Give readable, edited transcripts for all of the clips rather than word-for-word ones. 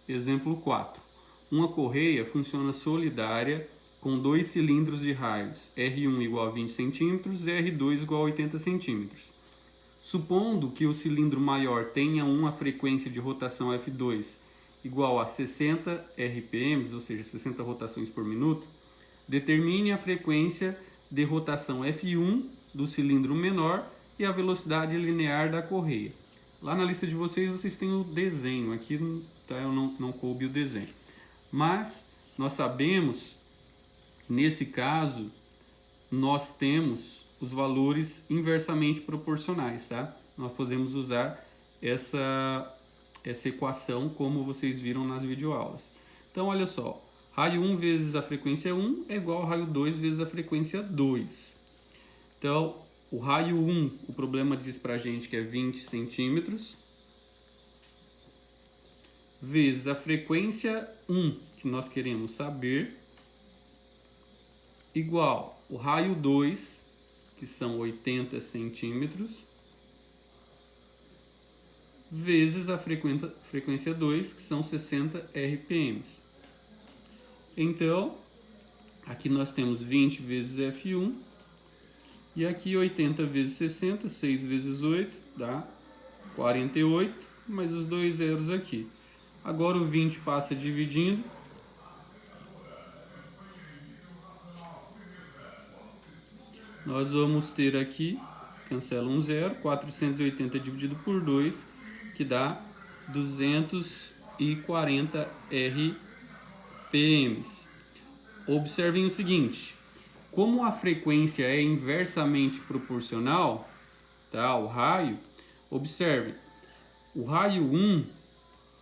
Exemplo 4. Uma correia funciona solidária com dois cilindros de raios R1 igual a 20 cm e R2 igual a 80 cm. Supondo que o cilindro maior tenha uma frequência de rotação F2 igual a 60 RPM, ou seja, 60 rotações por minuto, determine a frequência de rotação F1 do cilindro menor e a velocidade linear da correia. Lá na lista de vocês têm o desenho, aqui tá, eu não coube o desenho. Mas nós sabemos que nesse caso nós temos os valores inversamente proporcionais, tá? Nós podemos usar essa equação como vocês viram nas videoaulas. Então olha só, raio 1 vezes a frequência 1 é igual ao raio 2 vezes a frequência 2. Então o raio 1, o problema diz pra gente que é 20 centímetros, vezes a frequência 1, que nós queremos saber, igual o raio 2, que são 80 centímetros, vezes a frequência 2, que são 60 RPM. Então, aqui nós temos 20 vezes F1, e aqui 80 vezes 60, 6 vezes 8, dá 48, mais os dois zeros aqui. Agora o 20 passa dividindo. Nós vamos ter aqui, cancela um zero, 480 dividido por 2, que dá 240 RPM. Observem o seguinte, como a frequência é inversamente proporcional, tá, ao raio, observe, o raio 1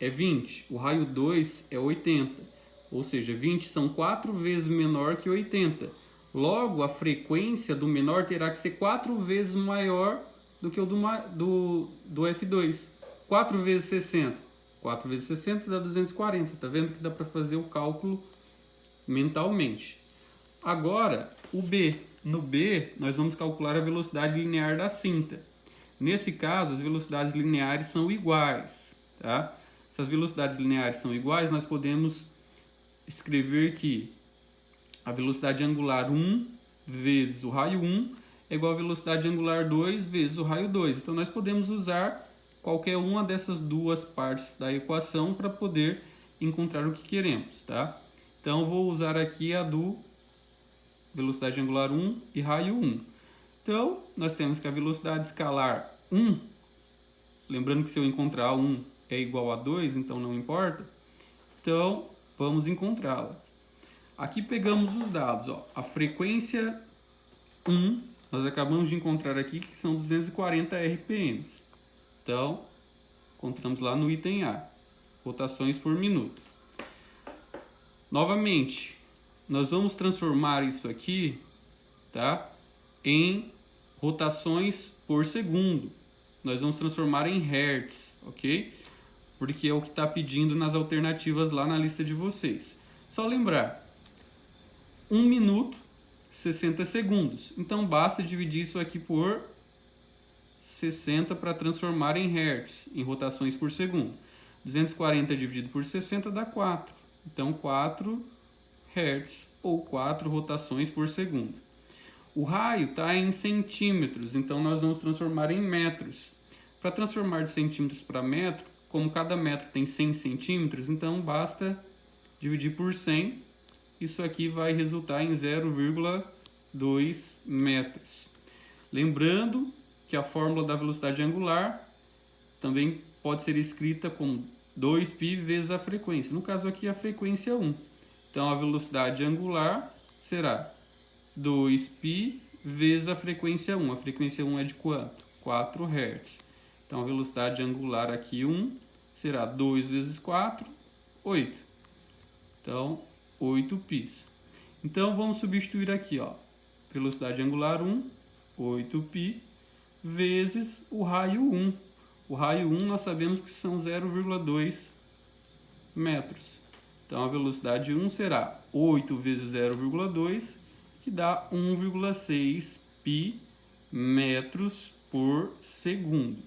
é 20, o raio 2 é 80, ou seja, 20 são 4 vezes menor que 80. Logo, a frequência do menor terá que ser 4 vezes maior do que o do F2. 4 vezes 60. 4 vezes 60 dá 240. Tá vendo que dá para fazer o cálculo mentalmente. Agora, o B. No B, nós vamos calcular a velocidade linear da cinta. Nesse caso, as velocidades lineares são iguais, tá? Se as velocidades lineares são iguais, nós podemos escrever que a velocidade angular 1 vezes o raio 1 é igual a velocidade angular 2 vezes o raio 2. Então, nós podemos usar qualquer uma dessas duas partes da equação para poder encontrar o que queremos, tá? Então, eu vou usar aqui a do velocidade angular 1 e raio 1. Então, nós temos que a velocidade escalar 1, lembrando que se eu encontrar 1 é igual a 2, então não importa. Então, vamos encontrá-la. Aqui pegamos os dados, ó. A frequência 1, nós acabamos de encontrar aqui que são 240 RPM. Então, encontramos lá no item A, rotações por minuto. Novamente, nós vamos transformar isso aqui, tá, em rotações por segundo. Nós vamos transformar em hertz, ok? Porque é o que está pedindo nas alternativas lá na lista de vocês. Só lembrar, 1 minuto, 60 segundos. Então, basta dividir isso aqui por 60 para transformar em hertz, em rotações por segundo. 240 dividido por 60 dá 4. Então, 4 hertz ou 4 rotações por segundo. O raio está em centímetros, então nós vamos transformar em metros. Para transformar de centímetros para metro, como cada metro tem 100 centímetros, então basta dividir por 100. Isso aqui vai resultar em 0,2 metros. Lembrando que a fórmula da velocidade angular também pode ser escrita como 2π vezes a frequência. No caso aqui, a frequência 1. Então, a velocidade angular será 2π vezes a frequência 1. A frequência 1 é de quanto? 4 Hz. Então, a velocidade angular aqui, 1, será 2 vezes 4, 8. Então, 8π. Então, vamos substituir aqui, ó. Velocidade angular 1, 8π, vezes o raio 1. O raio 1 nós sabemos que são 0,2 metros. Então, a velocidade 1 será 8 vezes 0,2, que dá 1,6 π metros por segundo.